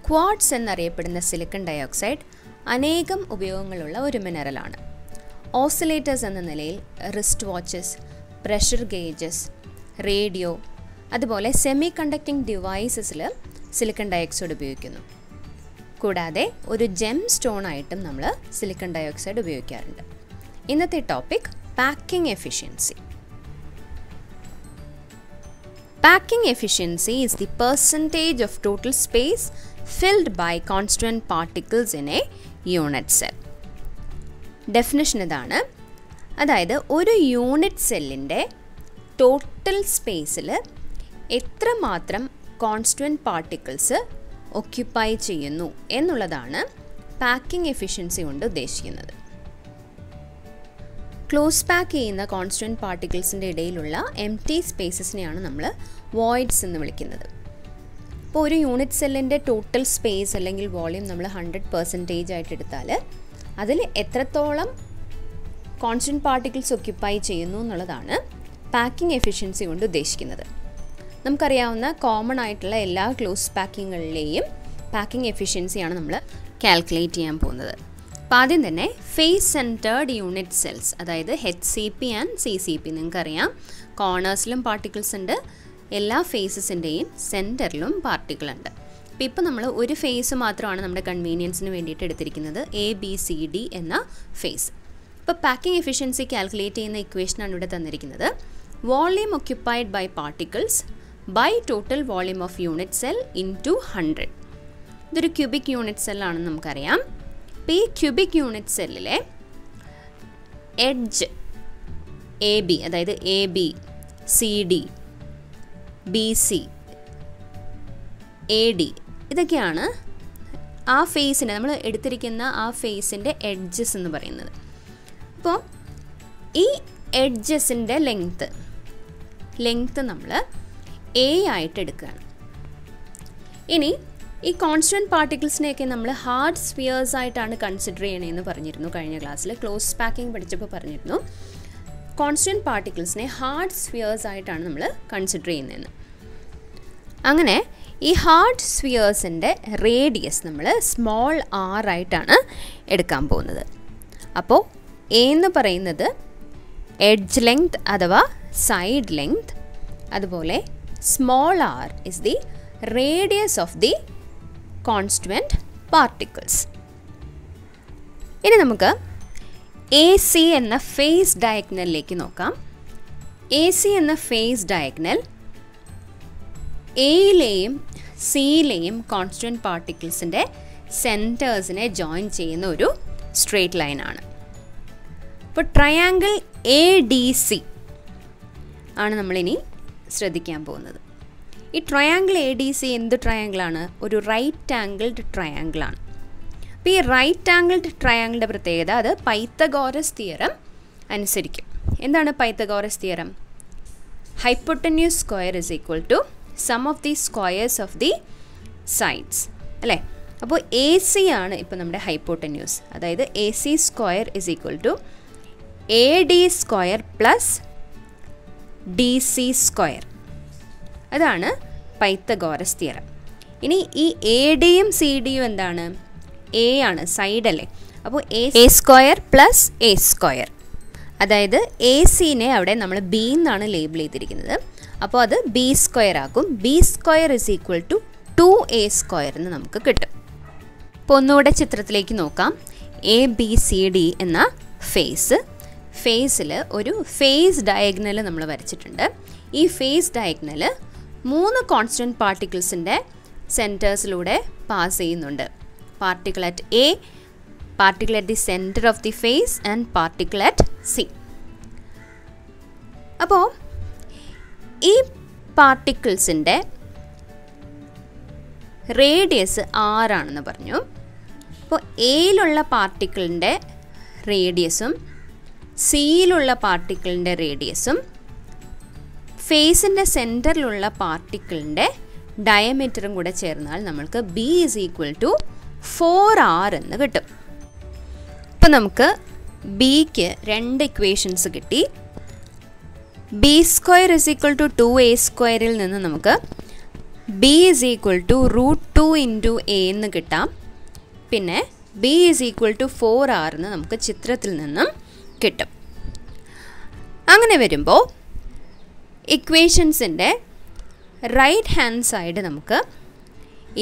Quartz എന്നറിയപ്പെടുന്ന silicon dioxide അനേകം ഉപയോഗങ്ങളുള്ള ഒരു മിനറലാണ്. ഓസിലേറ്റേഴ്സ് എന്ന നിലയിൽ wrist watches, pressure gauges, radio, അതുപോലെ സെമി കണ്ടക്ടിംഗ് ഡിവൈസസിൽ സിലിക്കൺ ഡയോക്സൈഡ് ഉപയോഗിക്കുന്നു. കൂടാതെ ഒരു ജെം സ്റ്റോൺ ആയിട്ടും നമ്മൾ സിലിക്കൺ ഡയോക്സൈഡ് ഉപയോഗിക്കാറുണ്ട്. ഇന്നത്തെ topic packing efficiency. Packing efficiency is the percentage of total space filled by constituent particles in a unit cell. Definition ഇതാണ്. അതായത് ഒരു യൂണിറ്റ് സെല്ലിൻ്റെ ടോട്ടൽ സ്പേസിൽ എത്രമാത്രം കോൺസ്റ്റുവൻറ്റ് പാർട്ടിക്കിൾസ് ഒക്യുപ്പൈ ചെയ്യുന്നു എന്നുള്ളതാണ് പാക്കിംഗ് എഫിഷ്യൻസി കൊണ്ട് ഉദ്ദേശിക്കുന്നത്. ക്ലോസ് പാക്ക് ചെയ്യുന്ന കോൺസ്റ്റുവൻറ്റ് പാർട്ടിക്കിൾസിൻ്റെ ഇടയിലുള്ള എംപ്റ്റി സ്പേസസിനെയാണ് നമ്മൾ വോയിഡ്സ് എന്ന് വിളിക്കുന്നത്. അപ്പോൾ ഒരു യൂണിറ്റ് സെല്ലിൻ്റെ ടോട്ടൽ സ്പേസ് അല്ലെങ്കിൽ വോളിയം നമ്മൾ 100% ആയിട്ട് എടുത്താൽ അതിൽ എത്രത്തോളം കോൺസ്റ്റൻറ്റ് പാർട്ടിക്കിൾസ് ഒക്യുപ്പൈ ചെയ്യുന്നു എന്നുള്ളതാണ് പാക്കിംഗ് എഫിഷ്യൻസി കൊണ്ട് ഉദ്ദേശിക്കുന്നത്. നമുക്കറിയാവുന്ന കോമൺ ആയിട്ടുള്ള എല്ലാ ക്ലോസ് പാക്കിങ്ങുകളിലെയും പാക്കിംഗ് എഫിഷ്യൻസിയാണ് നമ്മൾ കാൽക്കുലേറ്റ് ചെയ്യാൻ പോകുന്നത്. അപ്പോൾ ആദ്യം തന്നെ ഫേസ് സെൻറ്റേർഡ് യൂണിറ്റ് സെൽസ്, അതായത് HCP ആൻഡ് CCP. നിങ്ങൾക്കറിയാം കോർണേഴ്സിലും പാർട്ടിക്കിൾസ് ഉണ്ട്, എല്ലാ ഫേസസിൻ്റെയും സെൻറ്ററിലും പാർട്ടിക്കിളുണ്ട്. അപ്പോൾ ഇപ്പോൾ നമ്മൾ ഒരു ഫേസ് മാത്രമാണ് നമ്മുടെ കൺവീനിയൻസിന് വേണ്ടിയിട്ട് എടുത്തിരിക്കുന്നത്, ABCD എന്ന ഫേസ്. ഇപ്പോൾ പാക്കിംഗ് എഫിഷ്യൻസി കാൽക്കുലേറ്റ് ചെയ്യുന്ന ഇക്വേഷനാണ് ഇവിടെ തന്നിരിക്കുന്നത്. Volume occupied by particles by total volume of unit cell into 100. ഇതൊരു ക്യൂബിക് യൂണിറ്റ് സെല്ലാണെന്ന് നമുക്കറിയാം. അപ്പോൾ ഈ ക്യൂബിക് യൂണിറ്റ് സെല്ലിലെ എഡ്ജ് AB, അതായത് AB, CD, BC, AD, ഇതൊക്കെയാണ് ആ ഫേസിൻ്റെ നമ്മൾ എടുത്തിരിക്കുന്ന ആ ഫേസിൻ്റെ എഡ്ജസ് എന്ന് പറയുന്നത്. അപ്പോൾ ഈ എഡ്ജസിൻ്റെ ലെങ്ത്ത് നമ്മൾ A ആയിട്ട് എടുക്കുകയാണ്. ഇനി ഈ കോൺസ്റ്റൻറ്റ് പാർട്ടിക്കിൾസിനെയൊക്കെ നമ്മൾ ഹാർഡ് സ്ഫിയേഴ്സ് ആയിട്ടാണ് കൺസിഡർ ചെയ്യണമെന്ന് പറഞ്ഞിരുന്നു. കഴിഞ്ഞ ക്ലാസ്സിൽ ക്ലോസ് പാക്കിംഗ് പഠിച്ചപ്പോൾ പറഞ്ഞിരുന്നു കോൺസ്റ്റൻറ്റ് പാർട്ടിക്കിൾസിനെ ഹാർഡ് സ്ഫിയേഴ്സ് ആയിട്ടാണ് നമ്മൾ കൺസിഡർ ചെയ്യുന്നതെന്ന്. അങ്ങനെ ഈ ഹാർഡ് സ്ഫിയേഴ്സിൻ്റെ റേഡിയസ് നമ്മൾ സ്മോൾ r ആയിട്ടാണ് എടുക്കാൻ പോകുന്നത്. അപ്പോൾ A എന്ന് പറയുന്നത് എഡ്ജ് ലെങ്ത് അഥവാ സൈഡ് ലെങ്ത്, അതുപോലെ small r is the radius of the constituent particles. ഇനി നമുക്ക് AC എന്ന ഫേസ് ഡയഗ്നലിലേക്ക് നോക്കാം. AC എന്ന ഫേസ് ഡയഗ്നൽ Aയിലെയും Cയിലെയും കോൺസ്റ്റുവൻറ്റ് പാർട്ടിക്കിൾസിൻ്റെ സെൻറ്റേഴ്സിനെ ജോയിൻ ചെയ്യുന്ന ഒരു സ്ട്രെയിറ്റ് ലൈനാണ്. ഇപ്പോൾ ട്രയാങ്കിൾ ADC ആണ് നമ്മളിനി ശ്രദ്ധിക്കാൻ പോകുന്നത്. ഈ ട്രയാങ്കിൾ ADC എന്ത് ട്രയാങ്കിളാണ്? ഒരു റൈറ്റ് ആംഗിൾഡ് ട്രയാങ്കിളാണ്. അപ്പോൾ ഈ റൈറ്റ് ആംഗിൾഡ് ട്രയാങ്കിളിൻ്റെ പ്രത്യേകത അത് പൈത്തഗോറസ് തിയറം അനുസരിക്കും. എന്താണ് Pythagoras theorem? Hypotenuse square is equal to sum of the squares of the sides, അല്ലേ? അപ്പോൾ AC ആണ് ഇപ്പോൾ നമ്മുടെ ഹൈപ്പോട്ടന്യൂസ്, അതായത് AC square is equal to AD square plus DC square. അതാണ് പൈത്തഗോറസ് തിയറം. ഇനി ഈ ADയും CDയും എന്താണ്? A ആണ്, സൈഡ് അല്ലേ? അപ്പോൾ A square plus A square, അതായത് ACനെ അവിടെ നമ്മൾ B എന്നാണ് ലേബിൾ ചെയ്തിരിക്കുന്നത്. അപ്പോൾ അത് B സ്ക്വയർ ആക്കും. B square is equal to 2A square എന്ന് നമുക്ക് കിട്ടും. അപ്പോൾ ഒന്നുകൂടെ ചിത്രത്തിലേക്ക് നോക്കാം. ABCD എന്ന ഫേസിൽ ഒരു ഫേസ് ഡയഗ്നൽ നമ്മൾ വരച്ചിട്ടുണ്ട്. ഈ ഫേസ് ഡയഗ്നൽ 3 കോൺസ്റ്റൻറ്റ് പാർട്ടിക്കിൾസിൻ്റെ സെൻറ്റേഴ്സിലൂടെ പാസ് ചെയ്യുന്നുണ്ട്. Particle at A, particle at the centre of the face and particle at C. അപ്പോൾ ഈ പാർട്ടിക്കിൾസിൻ്റെ റേഡിയസ് r ആണെന്ന് പറഞ്ഞു. അപ്പോൾ Aയിലുള്ള പാർട്ടിക്കിളിൻ്റെ റേഡിയസും Cയിലുള്ള പാർട്ടിക്കിളിൻ്റെ റേഡിയസും ഫേസിൻ്റെ സെൻറ്ററിലുള്ള പാർട്ടിക്കിളിൻ്റെ ഡയമീറ്ററും കൂടെ ചേർന്നാൽ നമ്മൾക്ക് B is equal to 4r എന്ന് കിട്ടും. ഇപ്പോൾ നമുക്ക് Bക്ക് 2 ഇക്വേഷൻസ് കിട്ടി. B square is equal to 2A സ്ക്വയറിൽ നിന്ന് നമുക്ക് B is equal to √2 into A എന്ന് കിട്ടാം. പിന്നെ B is equal to 4r എന്ന് നമുക്ക് ചിത്രത്തിൽ നിന്നും കിട്ടും. അങ്ങനെ വരുമ്പോൾ ഇക്വേഷൻസിൻ്റെ റൈറ്റ് ഹാൻഡ് സൈഡ് നമുക്ക്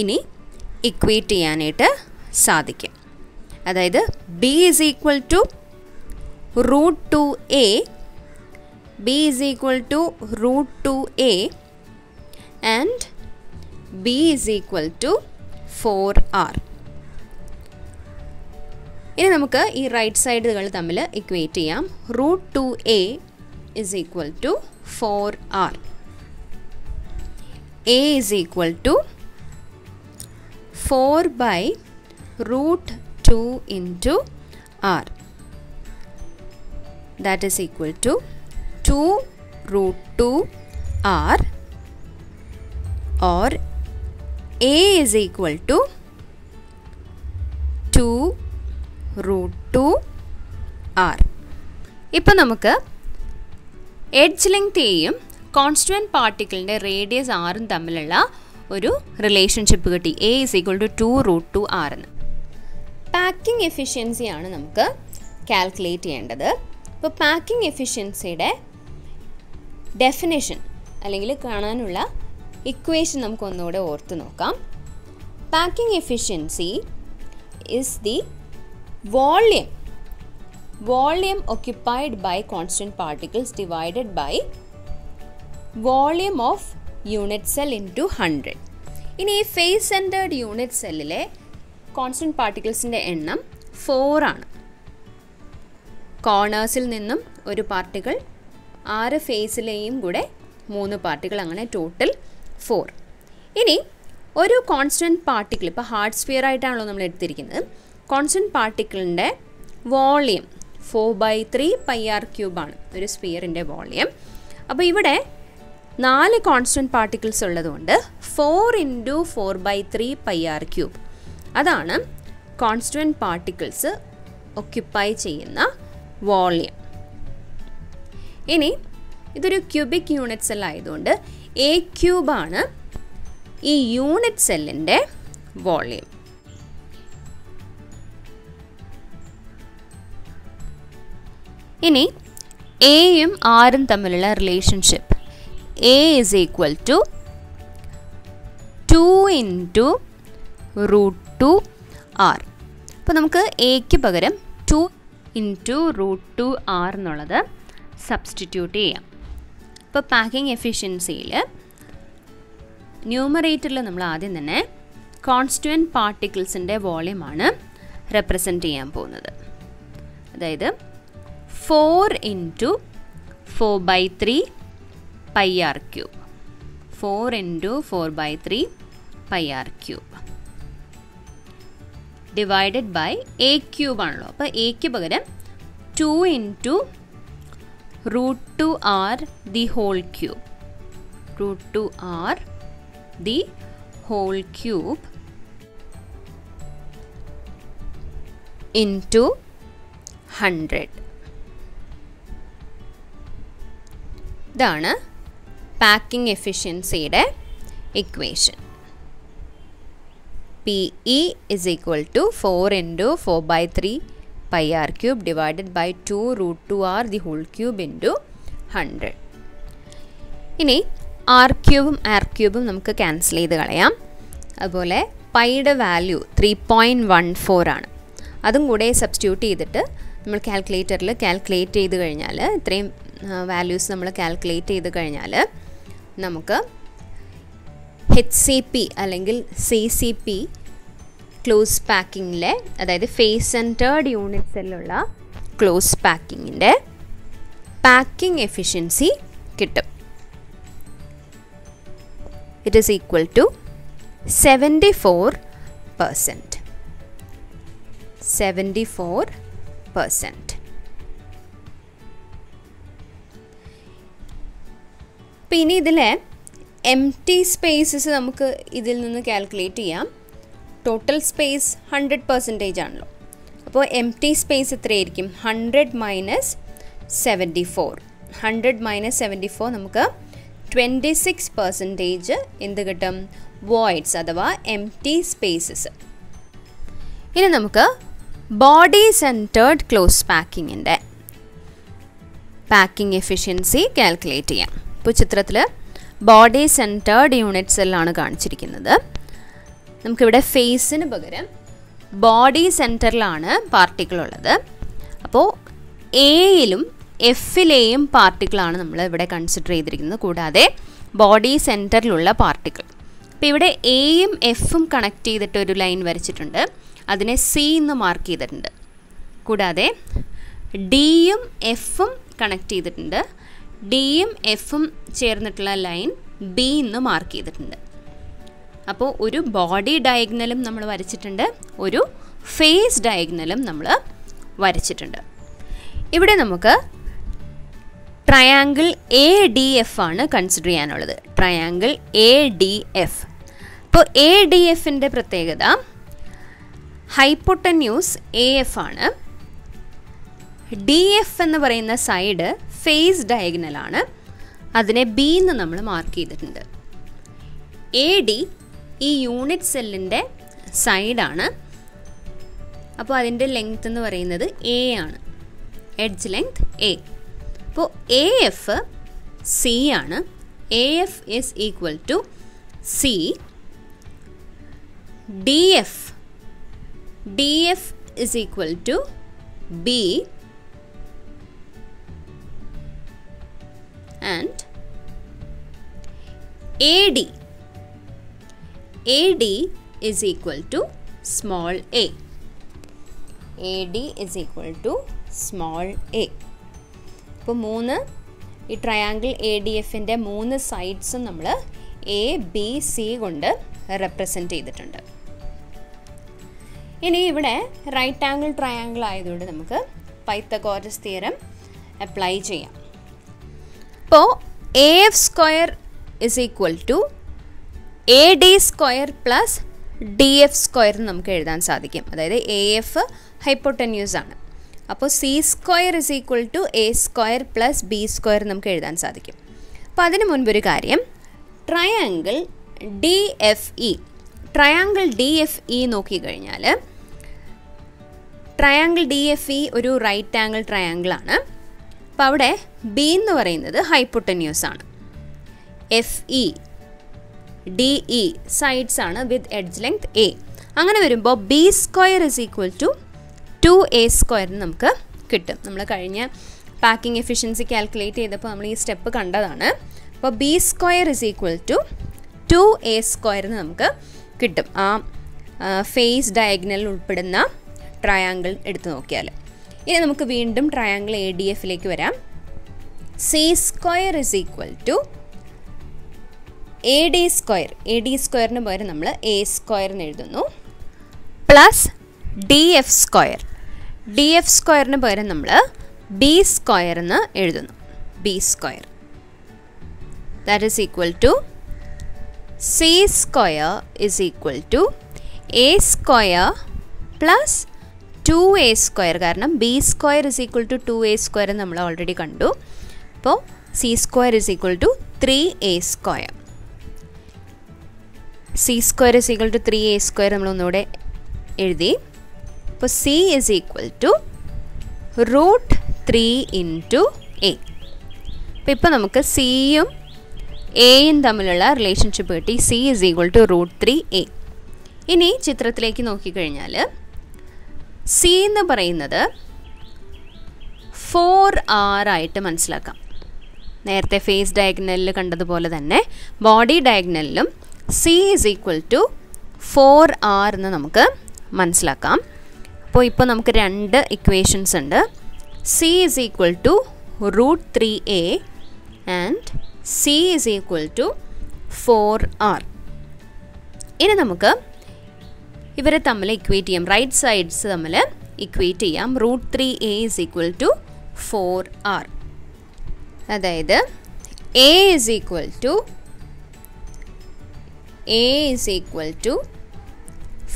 ഇനി ഇക്വേറ്റ് ചെയ്യാനായിട്ട് സാധിക്കും. അതായത് B is equal to √2a, b is equal to √2a and b is equal to 4r. ഇനി നമുക്ക് ഈ റൈറ്റ് സൈഡുകൾ തമ്മിൽ ഇക്വേറ്റ് ചെയ്യാം. √2a is equal to 4r. a is equal to 4 by √2 into r. That is equal to 2√2r, or a is equal to 2√2r. ഇപ്പോൾ നമുക്ക് edge ലെങ്ത്തെയും constituent പാർട്ടിക്കിളിൻ്റെ radius ആറും തമ്മിലുള്ള ഒരു റിലേഷൻഷിപ്പ് കിട്ടി. a is equal to 2√2r എന്ന്. Packing എഫിഷ്യൻസിയാണ് നമുക്ക് calculate ചെയ്യേണ്ടത്. ഇപ്പോൾ പാക്കിംഗ് എഫിഷ്യൻസിയുടെ ഡെഫിനേഷൻ അല്ലെങ്കിൽ കാണാനുള്ള ഇക്വേഷൻ നമുക്ക് ഒന്നുകൂടെ ഓർത്ത് നോക്കാം. Packing efficiency is the volume occupied by constant particles divided by volume of unit cell into 100. ഇനി ഈ ഫേസ് സെൻറ്റേർഡ് യൂണിറ്റ് സെല്ലിലെ കോൺസ്റ്റൻറ്റ് പാർട്ടിക്കിൾസിൻ്റെ എണ്ണം 4 ആണ്. കോർണേഴ്സിൽ നിന്നും ഒരു പാർട്ടിക്കിൾ, 6 ഫേസിലെയും കൂടെ 3 പാർട്ടിക്കിൾ, അങ്ങനെ ടോട്ടൽ 4. ഇനി ഒരു കോൺസ്റ്റൻറ്റ് പാർട്ടിക്കിൾ, ഇപ്പോൾ ഹാർഡ് സ്ഫിയർ ആയിട്ടാണല്ലോ നമ്മൾ എടുത്തിരിക്കുന്നത്, കോൺസ്റ്റൻറ്റ് പാർട്ടിക്കിളിൻ്റെ വോളിയം 4/3 πr³ ആണ് ഒരു സ്ഫിയറിൻ്റെ വോളിയം. അപ്പോൾ ഇവിടെ 4 കോൺസ്റ്റൻറ്റ് പാർട്ടിക്കിൾസ് ഉള്ളതുകൊണ്ട് 4 × 4/3 πr³ അതാണ് കോൺസ്റ്റൻറ്റ് പാർട്ടിക്കിൾസ് ഒക്യുപ്പൈ ചെയ്യുന്ന വോളിയം. ഇനി ഇതൊരു ക്യൂബിക് യൂണിറ്റ് സെൽ ആയതുകൊണ്ട് a³ ആണ് ഈ യൂണിറ്റ് സെല്ലിൻ്റെ വോളിയം. ഇനി എയും ആറും തമ്മിലുള്ള relationship, a is equal to 2 × √2r. അപ്പോൾ നമുക്ക് എക്ക് പകരം 2 × √2r എന്നുള്ളത് സബ്സ്റ്റിറ്റ്യൂട്ട് ചെയ്യാം. ഇപ്പോൾ പാക്കിംഗ് എഫിഷ്യൻസിയിൽ ന്യൂമറേറ്ററിൽ നമ്മൾ ആദ്യം തന്നെ കോൺസ്റ്റുവൻറ്റ് പാർട്ടിക്കിൾസിൻ്റെ വോളിയമാണ് റെപ്രസെൻറ്റ് ചെയ്യാൻ പോകുന്നത്. അതായത് 4 × 4/3 πr³. 4 × 4/3 πr³ divided by a³ ആണല്ലോ. അപ്പോൾ എക്ക് പകരം 2 × √2r the whole cube. √2r the whole cube into 100. ഇതാണ് പാക്കിംഗ് എഫിഷ്യൻസിയുടെ equation. PE is equal to 4 × 4/3 πr³ divided by 2 √2r the whole cube into 100. ഇനി r³ r³ നമുക്ക് ക്യാൻസൽ ചെയ്ത് കളയാം. അതുപോലെ പൈയുടെ വാല്യൂ 3.14 ആണ്. അതും കൂടെ സബ്സ്റ്റിറ്റ്യൂട്ട് ചെയ്തിട്ട് നമ്മൾ കാൽക്കുലേറ്ററിൽ കാൽക്കുലേറ്റ് ചെയ്ത് കഴിഞ്ഞാൽ, ഇത്രയും വാല്യൂസ് നമ്മൾ കാൽക്കുലേറ്റ് ചെയ്ത് കഴിഞ്ഞാൽ നമുക്ക് HCP അല്ലെങ്കിൽ CCP ക്ലോസ് പാക്കിങ്ങിലെ, അതായത് ഫേസ് സെൻറ്റേർഡ് യൂണിറ്റ് സെല്ലുള്ള ക്ലോസ് പാക്കിങ്ങിൻ്റെ പാക്കിംഗ് എഫിഷ്യൻസി കിട്ടും. It is equal to 74%. 74%. പിന്നെ ഇതിലെ എംപ്റ്റി സ്പേസസ് നമുക്ക് ഇതിൽ നിന്ന് കാൽക്കുലേറ്റ് ചെയ്യാം. ടോട്ടൽ സ്പേസ് 100% ആണല്ലോ. അപ്പോൾ എംപ്റ്റി സ്പേസ് എത്രയായിരിക്കും? 100 - 74. 100 - 74 നമുക്ക് 26% എന്ത് കിട്ടും? വോയിഡ്സ് അഥവാ എംപ്റ്റി സ്പേസസ്. ഇനി നമുക്ക് ബോഡി സെൻറ്റേർഡ് ക്ലോസ് പാക്കിങ്ങിൻ്റെ പാക്കിംഗ് എഫിഷ്യൻസി കാൽക്കുലേറ്റ് ചെയ്യാം. ഇപ്പോൾ ചിത്രത്തിൽ ബോഡി സെൻറ്റേർഡ് യൂണിറ്റ് സെല്ലാണ് കാണിച്ചിരിക്കുന്നത്. നമുക്കിവിടെ ഫേസിന് പകരം ബോഡി സെൻറ്ററിലാണ് പാർട്ടിക്കിൾ ഉള്ളത്. അപ്പോൾ എയിലും എഫിലെയും പാർട്ടിക്കിളാണ് നമ്മൾ ഇവിടെ കൺസിഡർ ചെയ്തിരിക്കുന്നത്, കൂടാതെ ബോഡി സെൻറ്ററിലുള്ള പാർട്ടിക്കിൾ. അപ്പോൾ ഇവിടെ എയും എഫും കണക്ട് ചെയ്തിട്ട് ഒരു ലൈൻ വരച്ചിട്ടുണ്ട്, അതിനെ സി എന്ന് മാർക്ക് ചെയ്തിട്ടുണ്ട്. കൂടാതെ ഡിയും എഫും കണക്ട് ചെയ്തിട്ടുണ്ട്, ഡിയും എഫും ചേർന്നിട്ടുള്ള ലൈൻ ബി എന്ന് മാർക്ക് ചെയ്തിട്ടുണ്ട്. അപ്പോൾ ഒരു ബോഡി ഡയഗ്നലും നമ്മൾ വരച്ചിട്ടുണ്ട്, ഒരു ഫേസ് ഡയഗ്നലും നമ്മൾ വരച്ചിട്ടുണ്ട്. ഇവിടെ നമുക്ക് ട്രയാങ്കിൾ എ ഡി എഫ് ആണ് കൺസിഡർ ചെയ്യാനുള്ളത്. Triangle A D F. അപ്പോൾ എ ഡി എഫിൻ്റെ പ്രത്യേകത ഹൈപ്പോട്ടന്യൂസ് എ എഫ് ആണ്. ഡി എഫ് എന്ന് പറയുന്ന സൈഡ് ഫേസ് ഡയഗ്നലാണ്, അതിനെ ബി എന്ന് നമ്മൾ മാർക്ക് ചെയ്തിട്ടുണ്ട്. എ ഡി ഈ യൂണിറ്റ് സെല്ലിൻ്റെ സൈഡാണ്. അപ്പോൾ അതിൻ്റെ ലെങ്ത് എന്ന് പറയുന്നത് എ ആണ്, എഡ്ജ് ലെങ്ത് എ. അപ്പോൾ എ എഫ് സി ആണ്. A F is equal to C. D F is equal to B and AD is equal to small a. AD is equal to small a. ഇപ്പോൾ ഈ triangle A D എഫിൻ്റെ 3 സൈഡ്സും നമ്മൾ A B C കൊണ്ട് represent ചെയ്തിട്ടുണ്ട്. ഇനി ഇവിടെ right angle triangle ആയതുകൊണ്ട് നമുക്ക് പൈത്തഗോറസ് തിയറം അപ്ലൈ ചെയ്യാം. അപ്പോൾ A F square is equal to A D square plus D F square നമുക്ക് എഴുതാൻ സാധിക്കും. അതായത് എ എഫ് ഹൈപ്പോട്ടന്യൂസ് ആണ്. അപ്പോൾ C square is equal to A square plus B square നമുക്ക് എഴുതാൻ സാധിക്കും. അപ്പോൾ അതിന് മുൻപൊരു കാര്യം, ട്രയാങ്കിൾ ഡി എഫ് ഇ നോക്കിക്കഴിഞ്ഞാൽ ട്രയാങ്കിൾ ഡി എഫ് ഇ ഒരു റൈറ്റ് ആംഗിൾ ട്രയാങ്കിളാണ്. അപ്പോൾ അവിടെ ബി എന്ന് പറയുന്നത് ഹൈപ്പോട്ടന്യൂസ് ആണ്. F E D E sides ആണ് വിത്ത് എഡ്ജ് ലെങ്ത് എ. അങ്ങനെ വരുമ്പോൾ B square is equal to 2a സ്ക്വയറിന് നമുക്ക് കിട്ടും. നമ്മൾ കഴിഞ്ഞ പാക്കിംഗ് എഫിഷ്യൻസി കാൽക്കുലേറ്റ് ചെയ്തപ്പോൾ നമ്മൾ ഈ സ്റ്റെപ്പ് കണ്ടതാണ്. അപ്പോൾ B square is equal to 2a സ്ക്വയറിന് നമുക്ക് കിട്ടും. ആ ഫേസ് ഡയഗ്നലിൽ ഉൾപ്പെടുന്ന ട്രയാങ്കിൾ എടുത്തു നോക്കിയാൽ. ഇനി നമുക്ക് വീണ്ടും ട്രയാങ്കിൾ എ ഡി എഫിലേക്ക് വരാം. C square is equal to A D സ്ക്വയറിന് പകരം നമ്മൾ എ സ്ക്വയറിന് എഴുതുന്നു, പ്ലസ് ഡി എഫ് സ്ക്വയറിന് പകരം നമ്മൾ ബി സ്ക്വയറിന് എഴുതുന്നു, B square. That is equal to C square is equal to A square plus 2a square. കാരണം B square is equal to 2a square നമ്മൾ ഓൾറെഡി കണ്ടു. അപ്പോൾ C square is equal to 3a square. C square is equal to 3a square നമ്മൾ ഒന്നുകൂടെ എഴുതി. അപ്പോൾ C is equal to √3 into A. അപ്പോൾ ഇപ്പോൾ നമുക്ക് സിയും എയും തമ്മിലുള്ള റിലേഷൻഷിപ്പ് കിട്ടി. C is equal to √3a. ഇനി ചിത്രത്തിലേക്ക് നോക്കിക്കഴിഞ്ഞാൽ സി എന്ന് പറയുന്നത് 4r ആയിട്ട് മനസ്സിലാക്കാം. നേരത്തെ ഫേസ് ഡയഗ്നലിൽ കണ്ടതുപോലെ തന്നെ ബോഡി ഡയഗ്നലിലും C is equal to 4r എന്ന് നമുക്ക് മനസ്സിലാക്കാം. അപ്പോൾ ഇപ്പോൾ നമുക്ക് 2 ഇക്വേഷൻസ് ഉണ്ട്. C is equal to √3a and C is equal to 4r. ഇനി നമുക്ക് ഇവരെ തമ്മിൽ ഇക്വേറ്റ് ചെയ്യാം, റൈറ്റ് സൈഡ്സ് തമ്മിൽ ഇക്വേറ്റ് ചെയ്യാം. √3a is equal to 4r. അതായത് a is equal to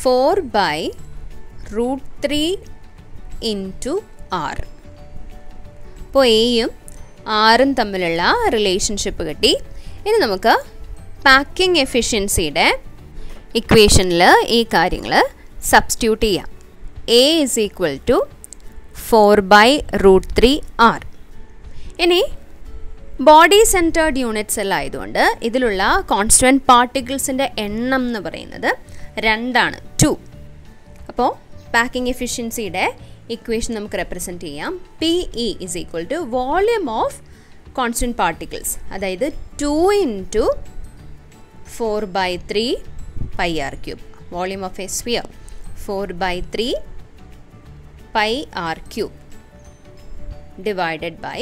4/√3 into r. അപ്പോൾ എയും ആറും തമ്മിലുള്ള റിലേഷൻഷിപ്പ് കിട്ടി. ഇനി നമുക്ക് പാക്കിംഗ് എഫിഷ്യൻസിയുടെ ഇക്വേഷനിൽ ഈ കാര്യങ്ങൾ സബ്സ്റ്റിറ്റ്യൂട്ട് ചെയ്യാം. A is equal to 4/√3R. ഇനി ബോഡി സെൻറ്റേർഡ് യൂണിറ്റ് സെൽ ആയതുകൊണ്ട് ഇതിലുള്ള കോൺസ്റ്റുവൻറ്റ് പാർട്ടിക്കിൾസിൻ്റെ എണ്ണം എന്ന് പറയുന്നത് 2 2. അപ്പോൾ പാക്കിംഗ് എഫിഷ്യൻസിയുടെ ഇക്വേഷൻ നമുക്ക് റെപ്രസെൻറ്റ് ചെയ്യാം. PE is equal to volume of constituent particles, അതായത് 2 × 4/3 πr³. Volume of a sphere 4/3 πr³ divided by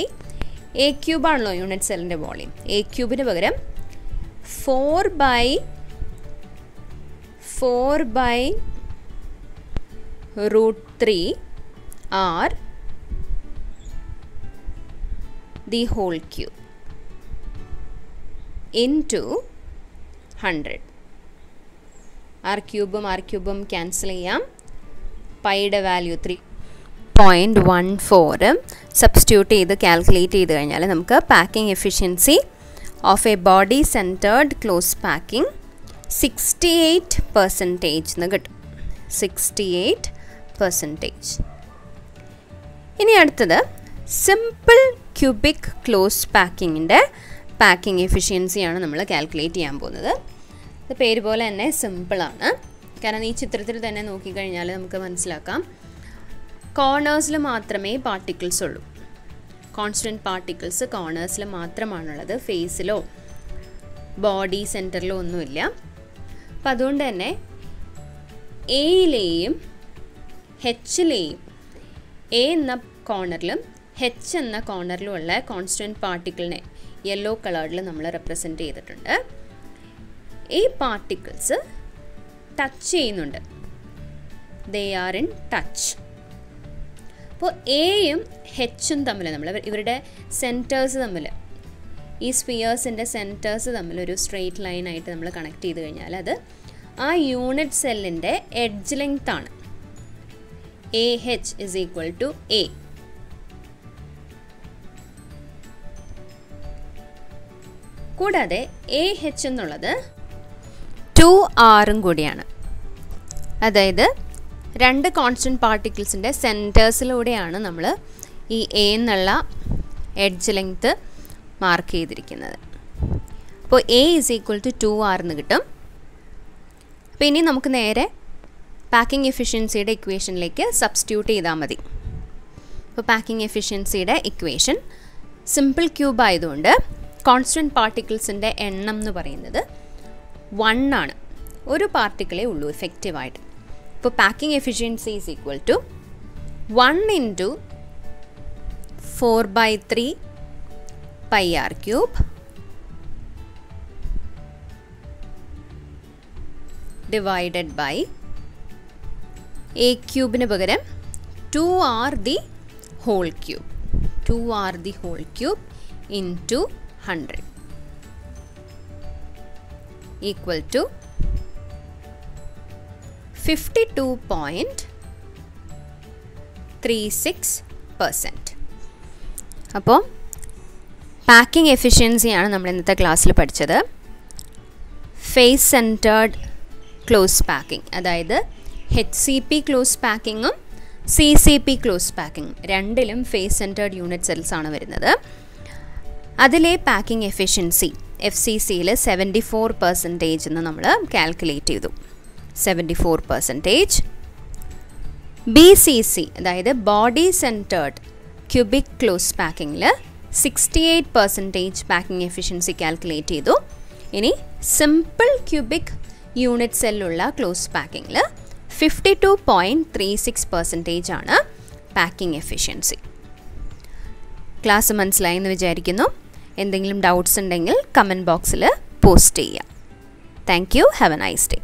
A³ ആണല്ലോ യൂണിറ്റ് സെല്ലിൻ്റെ വോളിയം. A³ പകരം 4/√3R the whole cube into 100. R³ cancel ചെയ്യാം. പൈയുടെ വാല്യൂ 3.14 സബ്സ്റ്റിറ്റ്യൂട്ട് ചെയ്ത് calculate ചെയ്ത് കഴിഞ്ഞാൽ നമുക്ക് packing efficiency of A body centred close packing 68% എന്ന് കിട്ടും. 68%. ഇനി അടുത്തത് സിമ്പിൾ ക്യൂബിക് ക്ലോസ് പാക്കിങ്ങിൻ്റെ പാക്കിംഗ് എഫിഷ്യൻസിയാണ് നമ്മൾ കാൽക്കുലേറ്റ് ചെയ്യാൻ പോകുന്നത്. ഇത് പേര് പോലെ തന്നെ സിമ്പിളാണ്. കാരണം ഈ ചിത്രത്തിൽ തന്നെ നോക്കിക്കഴിഞ്ഞാൽ നമുക്ക് മനസ്സിലാക്കാം, കോർണേഴ്സിൽ മാത്രമേ പാർട്ടിക്കിൾസ് ഉള്ളൂ. കോൺസ്റ്റൻറ്റ് പാർട്ടിക്കിൾസ് കോർണേഴ്സിൽ മാത്രമാണുള്ളത്. ഫേസിലോ ബോഡി സെൻറ്ററിലോ ഒന്നുമില്ല. അപ്പം അതുകൊണ്ട് തന്നെ എയിലെയും ഹെച്ചിലെയും എ എന്ന കോർണറിലും ഹെച്ച് എന്ന കോർണറിലും ഉള്ള കോൺസ്റ്റൻറ്റ് പാർട്ടിക്കിളിനെ യെല്ലോ കളറിൽ നമ്മൾ റെപ്രസെൻറ്റ് ചെയ്തിട്ടുണ്ട്. ഈ പാർട്ടിക്കിൾസ് ടച്ച് ചെയ്യുന്നുണ്ട്. They are in touch. അപ്പോൾ എയും ഹെച്ചും തമ്മിൽ നമ്മൾ ഇവരുടെ സെൻറ്റേഴ്സ് തമ്മിൽ, ഈ സ്ഫിയേഴ്സിൻ്റെ സെൻറ്റേഴ്സ് തമ്മിൽ ഒരു സ്ട്രെയിറ്റ് ലൈനായിട്ട് നമ്മൾ കണക്ട് ചെയ്ത് കഴിഞ്ഞാൽ അത് ആ യൂണിറ്റ് സെല്ലിൻ്റെ എഡ്ജ് ലെങ്ത് ആണ്. AH is equal to A. കൂടാതെ AH എന്നുള്ളത് 2R കൂടിയാണ്. അതായത് രണ്ട് കോൺസ്റ്റൻറ്റ് പാർട്ടിക്കിൾസിൻ്റെ സെൻറ്റേഴ്സിലൂടെയാണ് നമ്മൾ ഈ A എന്നുള്ള എഡ്ജ് ലെങ്ത് മാർക്ക് ചെയ്തിരിക്കുന്നത്. അപ്പോൾ A is equal to 2R എന്ന് കിട്ടും. അപ്പോൾ ഇനി നമുക്ക് നേരെ പാക്കിംഗ് എഫിഷ്യൻസിയുടെ ഇക്വേഷനിലേക്ക് സബ്സ്റ്റിറ്റ്യൂട്ട് ചെയ്താൽ മതി. അപ്പോൾ പാക്കിംഗ് എഫിഷ്യൻസിയുടെ ഇക്വേഷൻ സിമ്പിൾ ക്യൂബ് ആയതുകൊണ്ട് കോൺസ്റ്റൻറ്റ് പാർട്ടിക്കിൾസിൻ്റെ എണ്ണം എന്ന് പറയുന്നത് 1 ആണ്. ഒരു പാർട്ടിക്കിളേ ഉള്ളൂ എഫക്റ്റീവായിട്ട്. അപ്പോൾ packing efficiency is equal to 1 × 4/3 πr³ divided by A³ പകരം 2R the whole cube. 2R the whole cube into 100 equal to 52.36%. അപ്പോൾ പാക്കിംഗ് എഫിഷ്യൻസിയാണ് നമ്മൾ ഇന്നത്തെ ക്ലാസ്സിൽ പഠിച്ചത്. ഫേസ് സെൻറ്റേർഡ് ക്ലോസ് പാക്കിംഗ്, അതായത് HCP ക്ലോസ് പാക്കിങ്ങും CCP ക്ലോസ് പാക്കിങ്ങും രണ്ടിലും ഫേസ് സെൻറ്റേർഡ് യൂണിറ്റ് സെൽസ് ആണ് വരുന്നത്. അതിലെ പാക്കിംഗ് എഫിഷ്യൻസി FCCയിൽ 74% എന്ന് നമ്മൾ കാൽക്കുലേറ്റ് ചെയ്തു. 74%. BCC അതായത് ബോഡി സെൻറ്റേർഡ് ക്യൂബിക് ക്ലോസ് പാക്കിങ്ങിൽ 68% പാക്കിംഗ് എഫിഷ്യൻസി കാൽക്കുലേറ്റ് ചെയ്തു. ഇനി സിമ്പിൾ ക്യൂബിക് യൂണിറ്റ് സെല്ലുള്ള ക്ലോസ് പാക്കിങ്ങിൽ 52.36% ആണ് പാക്കിംഗ് എഫിഷ്യൻസി. ക്ലാസ് മനസ്സിലായി എന്ന് വിചാരിക്കുന്നു. എന്തെങ്കിലും ഡൗട്ട്സ് ഉണ്ടെങ്കിൽ കമൻറ്റ് ബോക്സിൽ പോസ്റ്റ് ചെയ്യാം. Thank you. Have A nice day.